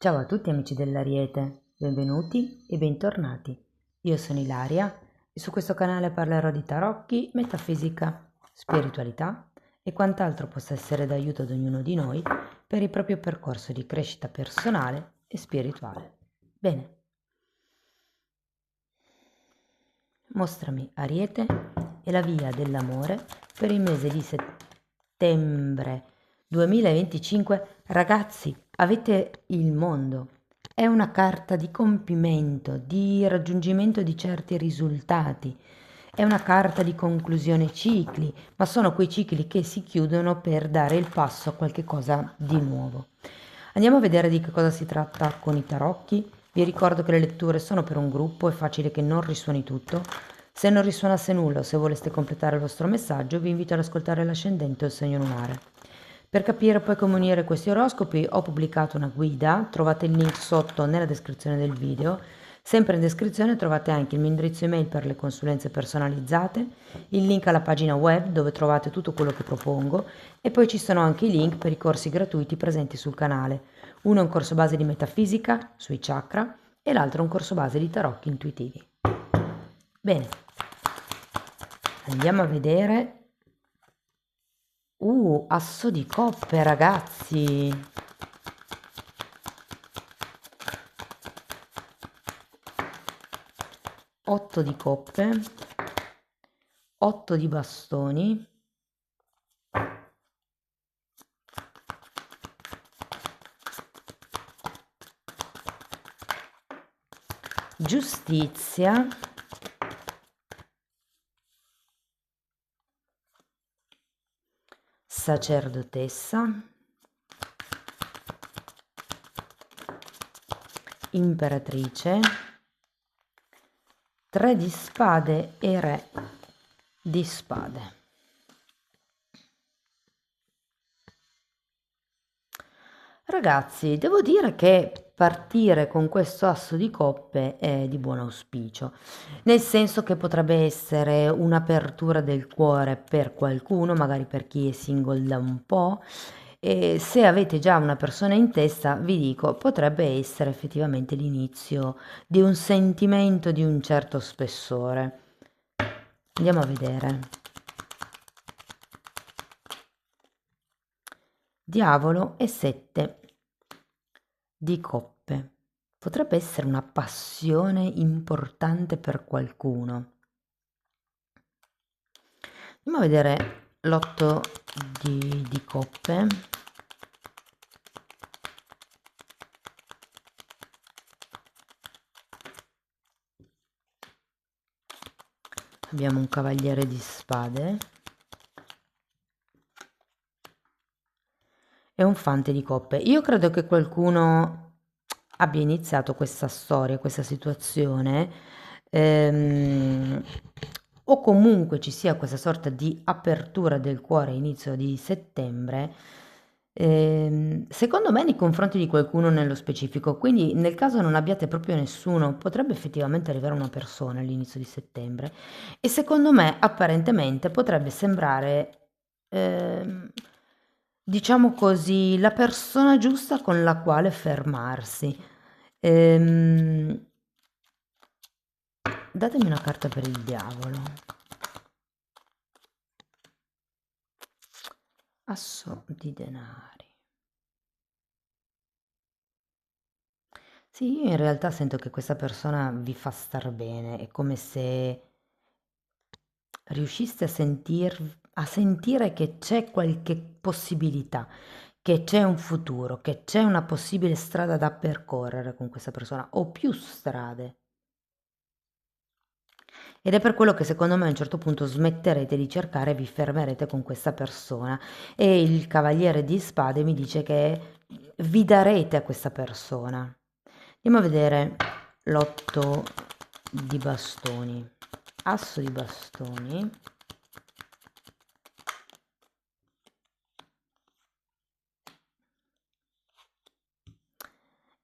Ciao a tutti amici dell'Ariete, benvenuti e bentornati. Io sono Ilaria e su questo canale parlerò di tarocchi, metafisica, spiritualità e quant'altro possa essere d'aiuto ad ognuno di noi per il proprio percorso di crescita personale e spirituale. Bene, mostrami Ariete e la via dell'amore per il mese di settembre 2025. Ragazzi, avete il mondo. È una carta di compimento, di raggiungimento di certi risultati. È una carta di conclusione cicli, ma sono quei cicli che si chiudono per dare il passo a qualche cosa di nuovo. Andiamo a vedere di che cosa si tratta con i tarocchi. Vi ricordo che le letture sono per un gruppo, è facile che non risuoni tutto. Se non risuonasse nulla o se voleste completare il vostro messaggio, vi invito ad ascoltare l'ascendente o il segno lunare. Per capire poi come unire questi oroscopi ho pubblicato una guida, trovate il link sotto nella descrizione del video. Sempre in descrizione trovate anche il mio indirizzo email per le consulenze personalizzate, il link alla pagina web dove trovate tutto quello che propongo e poi ci sono anche i link per i corsi gratuiti presenti sul canale. Uno è un corso base di metafisica sui chakra e l'altro è un corso base di tarocchi intuitivi. Bene, andiamo a vedere. Asso di coppe, ragazzi. Otto di coppe, 8 di bastoni, giustizia, sacerdotessa, imperatrice, 3 di spade e re di spade. Ragazzi, devo dire che partire con questo asso di coppe è di buon auspicio, nel senso che potrebbe essere un'apertura del cuore per qualcuno, magari per chi è single da un po', e se avete già una persona in testa, vi dico, potrebbe essere effettivamente l'inizio di un sentimento di un certo spessore. Andiamo a vedere. Diavolo e 7 di coppe. Potrebbe essere una passione importante per qualcuno. Andiamo a vedere l'8 di coppe. Abbiamo un cavaliere di spade e un fante di coppe. Io credo che qualcuno abbia iniziato questa storia, questa situazione, o comunque ci sia questa sorta di apertura del cuore a inizio di settembre, secondo me nei confronti di qualcuno nello specifico. Quindi nel caso non abbiate proprio nessuno, potrebbe effettivamente arrivare una persona all'inizio di settembre e secondo me apparentemente potrebbe sembrare, diciamo così, la persona giusta con la quale fermarsi. Datemi una carta per il diavolo. Asso di denari. Sì, io in realtà sento che questa persona vi fa star bene, è come se riusciste a sentire che c'è qualche possibilità, che c'è un futuro, che c'è una possibile strada da percorrere con questa persona, o più strade. Ed è per quello che secondo me a un certo punto smetterete di cercare e vi fermerete con questa persona. E il cavaliere di spade mi dice che vi darete a questa persona. Andiamo a vedere l'8 di bastoni. Asso di bastoni.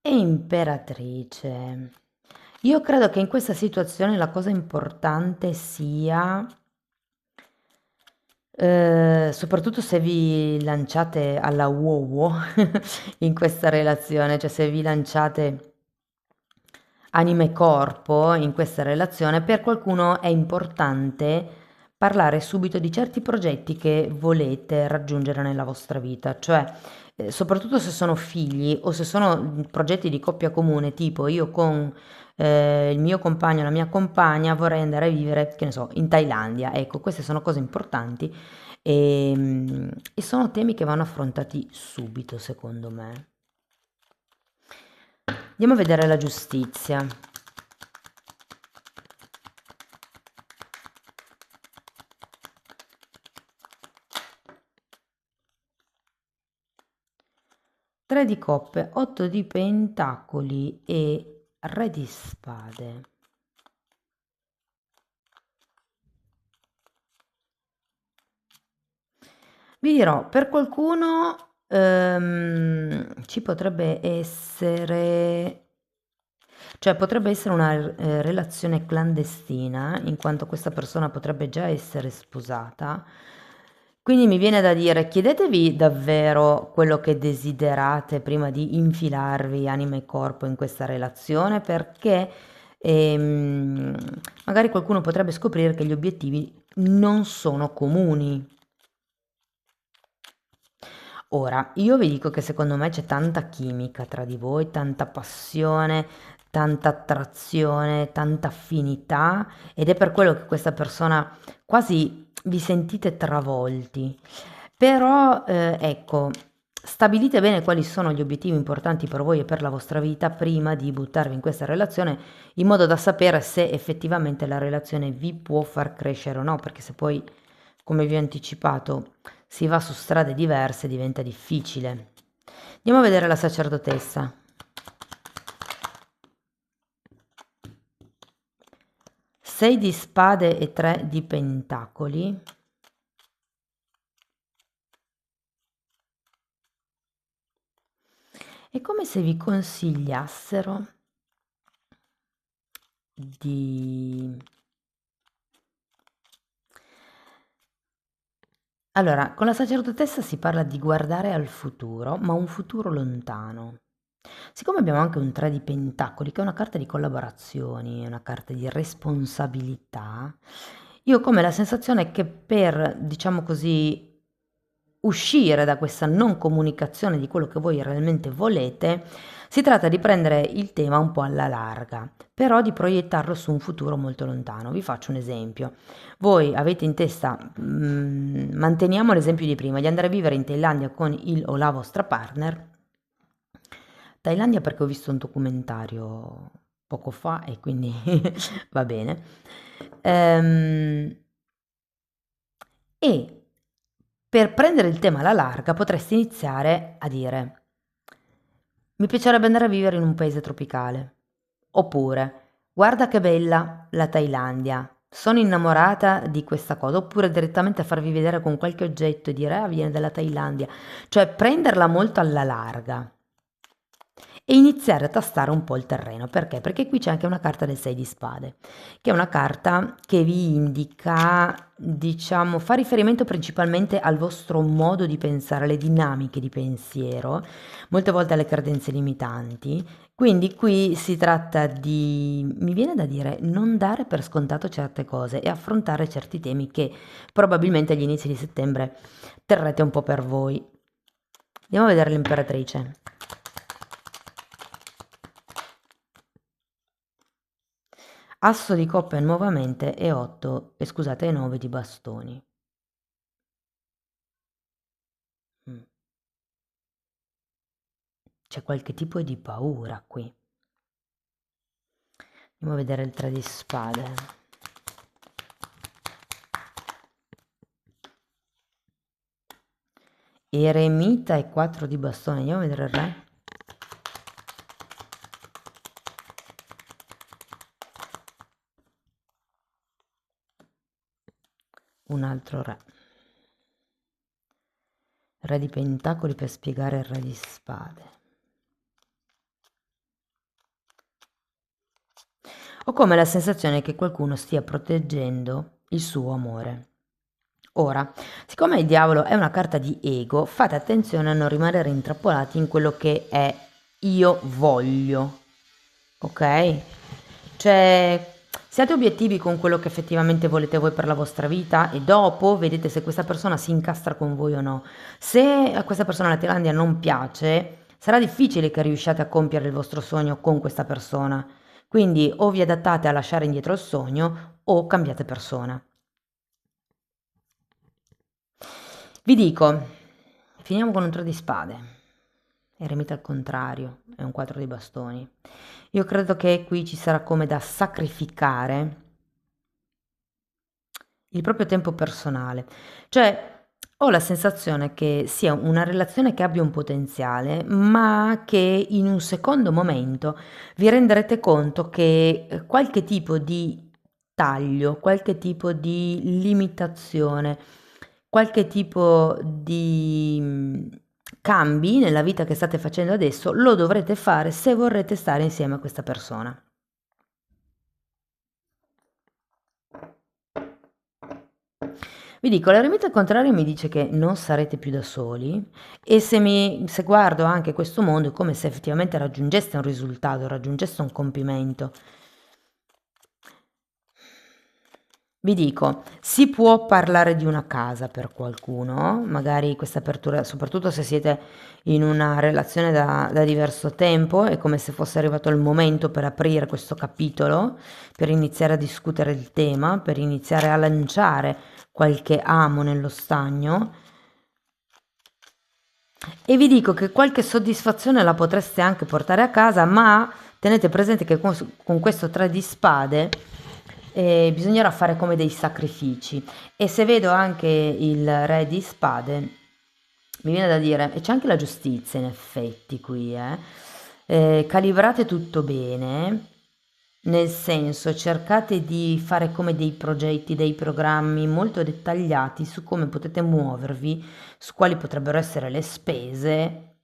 E imperatrice. Io credo che in questa situazione la cosa importante sia Soprattutto se vi lanciate alla wow in questa relazione, cioè se vi lanciate anima e corpo in questa relazione, per qualcuno è importante parlare subito di certi progetti che volete raggiungere nella vostra vita, cioè soprattutto se sono figli o se sono progetti di coppia comune, tipo io con il mio compagno, la mia compagna vorrei andare a vivere, che ne so, in Thailandia. Ecco, queste sono cose importanti e sono temi che vanno affrontati subito, secondo me. Andiamo a vedere la giustizia. Tre di coppe, 8 di pentacoli e re di spade. Vi dirò, per qualcuno ci potrebbe essere, cioè potrebbe essere una relazione clandestina, in quanto questa persona potrebbe già essere sposata. Quindi mi viene da dire, chiedetevi davvero quello che desiderate prima di infilarvi anima e corpo in questa relazione, perché ehm, magari qualcuno potrebbe scoprire che gli obiettivi non sono comuni. Ora, io vi dico che secondo me c'è tanta chimica tra di voi, tanta passione, tanta attrazione, tanta affinità ed è per quello che questa persona quasi vi sentite travolti. Però, ecco, stabilite bene quali sono gli obiettivi importanti per voi e per la vostra vita prima di buttarvi in questa relazione, in modo da sapere se effettivamente la relazione vi può far crescere o no, perché se poi, come vi ho anticipato, si va su strade diverse, diventa difficile. Andiamo a vedere la sacerdotessa. Sei di spade e 3 di pentacoli. È come se vi consigliassero di... Allora, con la sacerdotessa si parla di guardare al futuro, ma un futuro lontano. Siccome abbiamo anche un 3 di pentacoli, che è una carta di collaborazioni, è una carta di responsabilità, io ho come la sensazione che per, diciamo così, uscire da questa non comunicazione di quello che voi realmente volete, si tratta di prendere il tema un po' alla larga, però di proiettarlo su un futuro molto lontano. Vi faccio un esempio. Voi avete in testa, manteniamo l'esempio di prima, di andare a vivere in Thailandia con il o la vostra partner. Thailandia perché ho visto un documentario poco fa e quindi va bene. Ehm, e per prendere il tema alla larga potresti iniziare a dire: mi piacerebbe andare a vivere in un paese tropicale. Oppure, guarda che bella la Thailandia. Sono innamorata di questa cosa. Oppure direttamente farvi vedere con qualche oggetto e dire, ah, viene dalla Thailandia. Cioè prenderla molto alla larga e iniziare a tastare un po' il terreno. Perché? Perché qui c'è anche una carta del 6 di spade, che è una carta che vi indica, diciamo, fa riferimento principalmente al vostro modo di pensare, alle dinamiche di pensiero, molte volte alle credenze limitanti. Quindi qui si tratta di, mi viene da dire, non dare per scontato certe cose e affrontare certi temi che probabilmente agli inizi di settembre terrete un po' per voi. Andiamo a vedere l'imperatrice. Asso di coppe nuovamente e 8, e scusate, e 9 di bastoni. Mm. C'è qualche tipo di paura qui. Andiamo a vedere il 3 di spade. Eremita e 4 di bastoni. Andiamo a vedere il re. Un altro re. Re di pentacoli per spiegare il re di spade. Ho come la sensazione che qualcuno stia proteggendo il suo amore. Ora, siccome il diavolo è una carta di ego, fate attenzione a non rimanere intrappolati in quello che è io voglio, ok? Cioè, siate obiettivi con quello che effettivamente volete voi per la vostra vita e dopo vedete se questa persona si incastra con voi o no. Se a questa persona la Thailandia non piace, sarà difficile che riusciate a compiere il vostro sogno con questa persona. Quindi o vi adattate a lasciare indietro il sogno o cambiate persona. Vi dico, finiamo con un 3 di spade. Eremita al contrario, è un 4 di bastoni. Io credo che qui ci sarà come da sacrificare il proprio tempo personale. Cioè, ho la sensazione che sia una relazione che abbia un potenziale, ma che in un secondo momento vi renderete conto che qualche tipo di taglio, qualche tipo di limitazione, qualche tipo di cambi nella vita che state facendo adesso lo dovrete fare se vorrete stare insieme a questa persona. Vi dico, l'eremita al contrario mi dice che non sarete più da soli e se guardo anche questo mondo è come se effettivamente raggiungeste un risultato, raggiungeste un compimento. Vi dico, si può parlare di una casa per qualcuno, magari questa apertura, soprattutto se siete in una relazione da diverso tempo, è come se fosse arrivato il momento per aprire questo capitolo, per iniziare a discutere il tema, per iniziare a lanciare qualche amo nello stagno. E vi dico che qualche soddisfazione la potreste anche portare a casa, ma tenete presente che con questo 3 di spade bisognerà fare come dei sacrifici. E se vedo anche il re di spade, mi viene da dire, e c'è anche la giustizia in effetti qui, calibrate tutto bene, nel senso cercate di fare come dei progetti, dei programmi molto dettagliati su come potete muovervi, su quali potrebbero essere le spese,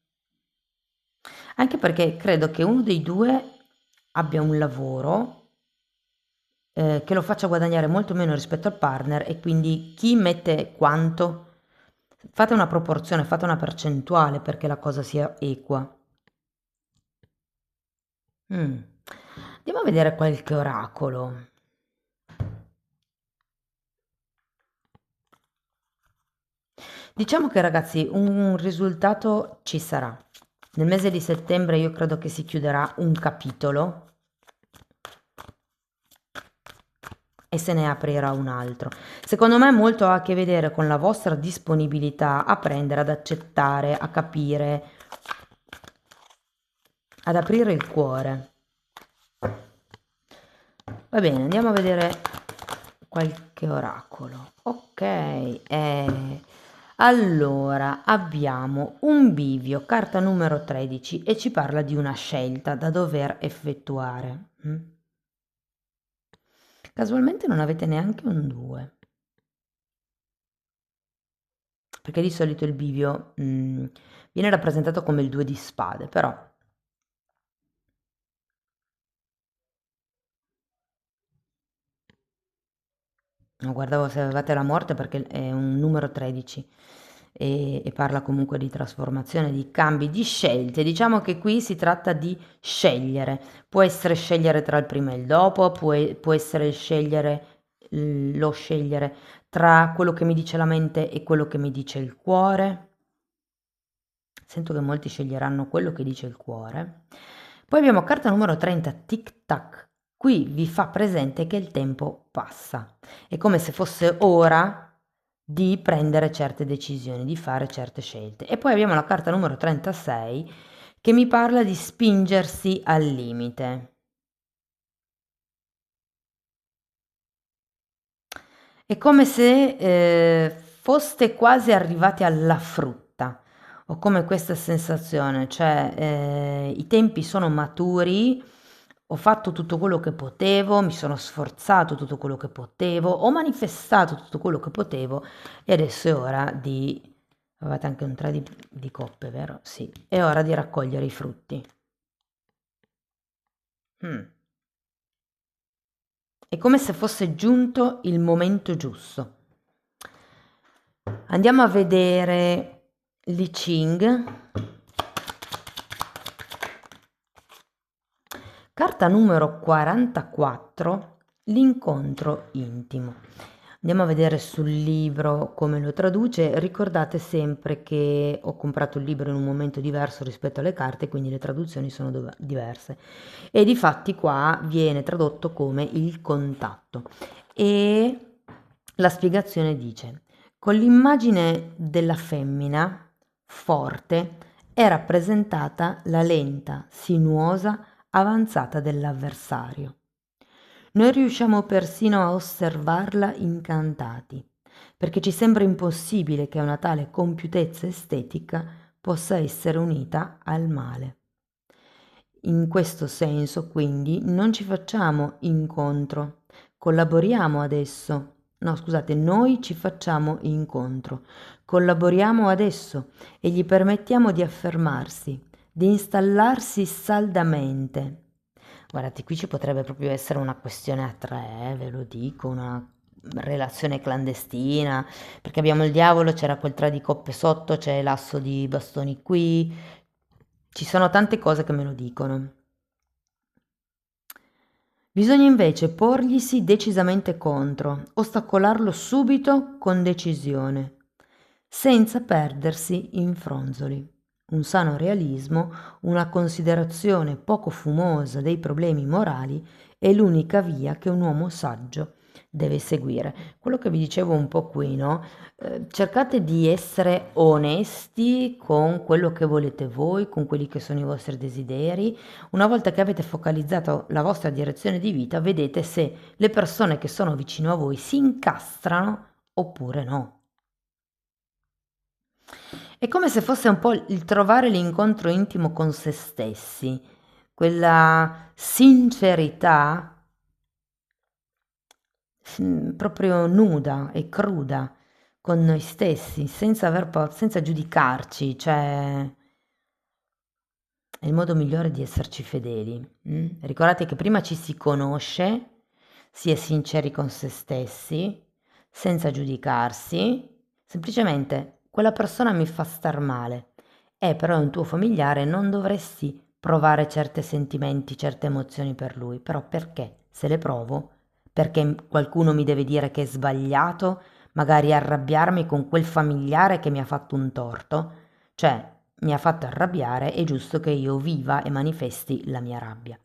anche perché credo che uno dei due abbia un lavoro che lo faccia guadagnare molto meno rispetto al partner e quindi chi mette quanto? Fate una proporzione, fate una percentuale perché la cosa sia equa. Andiamo a vedere qualche oracolo. Diciamo che ragazzi, un risultato ci sarà. Nel mese di settembre io credo che si chiuderà un capitolo e se ne aprirà un altro. Secondo me molto ha a che vedere con la vostra disponibilità a prendere, ad accettare, a capire, ad aprire il cuore. Va bene, andiamo a vedere qualche oracolo. Ok, allora abbiamo un bivio, carta numero 13 e ci parla di una scelta da dover effettuare. Casualmente non avete neanche un 2, perché di solito il bivio viene rappresentato come il 2 di spade, però no, guardavo se avevate la morte perché è un numero 13 e parla comunque di trasformazione, di cambi, di scelte. Diciamo che qui si tratta di scegliere. Può essere scegliere tra il prima e il dopo, può essere scegliere, lo scegliere tra quello che mi dice la mente e quello che mi dice il cuore. Sento che molti sceglieranno quello che dice il cuore. Poi abbiamo carta numero 30, tic tac. Qui vi fa presente che il tempo passa. È come se fosse ora di prendere certe decisioni, di fare certe scelte. E poi abbiamo la carta numero 36 che mi parla di spingersi al limite. È come se foste quasi arrivati alla frutta. Ho come questa sensazione, cioè i tempi sono maturi, ho fatto tutto quello che potevo, mi sono sforzato tutto quello che potevo, ho manifestato tutto quello che potevo e adesso è ora di... Avete anche un 3 di coppe, vero? Sì, è ora di raccogliere i frutti. Mm. È come se fosse giunto il momento giusto. Andiamo a vedere l'I Ching. Carta numero 44, l'incontro intimo. Andiamo a vedere sul libro come lo traduce. Ricordate sempre che ho comprato il libro in un momento diverso rispetto alle carte, quindi le traduzioni sono diverse. E difatti qua viene tradotto come il contatto. E la spiegazione dice: con l'immagine della femmina forte è rappresentata la lenta, sinuosa avanzata dell'avversario. Noi riusciamo persino a osservarla incantati, perché ci sembra impossibile che una tale compiutezza estetica possa essere unita al male. In questo senso, quindi, non ci facciamo incontro, collaboriamo adesso. No, scusate, noi ci facciamo incontro, collaboriamo adesso e gli permettiamo di affermarsi, di installarsi saldamente. Guardate, qui ci potrebbe proprio essere una questione a tre, ve lo dico, una relazione clandestina, perché abbiamo il diavolo, c'era quel 3 di coppe sotto, c'è l'asso di bastoni qui, ci sono tante cose che me lo dicono. Bisogna invece porglisi decisamente contro, ostacolarlo subito con decisione, senza perdersi in fronzoli. Un sano realismo, una considerazione poco fumosa dei problemi morali è l'unica via che un uomo saggio deve seguire. Quello che vi dicevo un po' qui, no? Cercate di essere onesti con quello che volete voi, con quelli che sono i vostri desideri. Una volta che avete focalizzato la vostra direzione di vita, vedete se le persone che sono vicino a voi si incastrano oppure no. È come se fosse un po' il trovare l'incontro intimo con se stessi, quella sincerità proprio nuda e cruda con noi stessi, senza giudicarci, cioè è il modo migliore di esserci fedeli. Ricordate che prima ci si conosce, si è sinceri con se stessi, senza giudicarsi, semplicemente quella persona mi fa star male, però è un tuo familiare, non dovresti provare certi sentimenti, certe emozioni per lui, però perché? Se le provo, perché qualcuno mi deve dire che è sbagliato, magari arrabbiarmi con quel familiare che mi ha fatto un torto, cioè mi ha fatto arrabbiare, è giusto che io viva e manifesti la mia rabbia.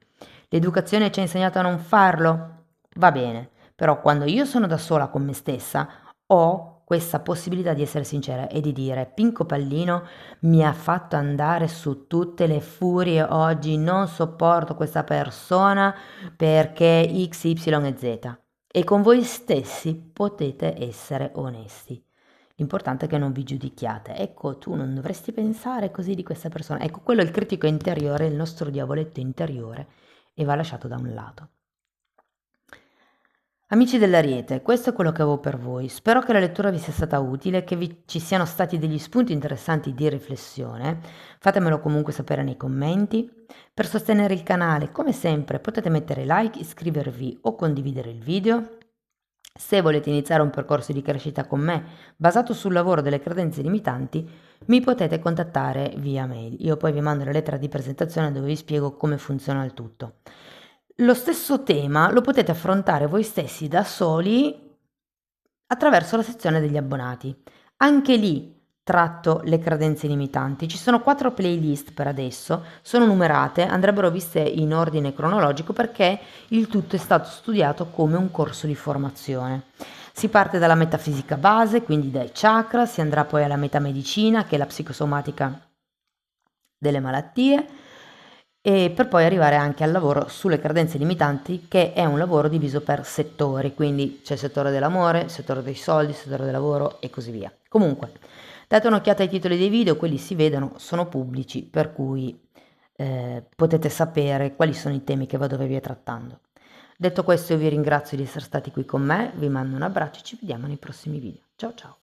L'educazione ci ha insegnato a non farlo? Va bene, però quando io sono da sola con me stessa ho questa possibilità di essere sincera e di dire Pinco Pallino mi ha fatto andare su tutte le furie oggi, non sopporto questa persona perché X, Y e Z. E con voi stessi potete essere onesti. L'importante è che non vi giudichiate. Ecco, tu non dovresti pensare così di questa persona. Ecco, quello è il critico interiore, il nostro diavoletto interiore e va lasciato da un lato. Amici dell'Ariete, questo è quello che avevo per voi. Spero che la lettura vi sia stata utile, che ci siano stati degli spunti interessanti di riflessione. Fatemelo comunque sapere nei commenti. Per sostenere il canale, come sempre, potete mettere like, iscrivervi o condividere il video. Se volete iniziare un percorso di crescita con me basato sul lavoro delle credenze limitanti, mi potete contattare via mail. Io poi vi mando la lettera di presentazione dove vi spiego come funziona il tutto. Lo stesso tema lo potete affrontare voi stessi da soli attraverso la sezione degli abbonati. Anche lì tratto le credenze limitanti. Ci sono 4 playlist per adesso, sono numerate, andrebbero viste in ordine cronologico perché il tutto è stato studiato come un corso di formazione. Si parte dalla metafisica base, quindi dai chakra, si andrà poi alla metamedicina, che è la psicosomatica delle malattie, e per poi arrivare anche al lavoro sulle credenze limitanti, che è un lavoro diviso per settori, quindi c'è il settore dell'amore, il settore dei soldi, il settore del lavoro e così via. Comunque, date un'occhiata ai titoli dei video, quelli si vedono, sono pubblici, per cui potete sapere quali sono i temi che vado via trattando. Detto questo, io vi ringrazio di essere stati qui con me, vi mando un abbraccio e ci vediamo nei prossimi video. Ciao ciao!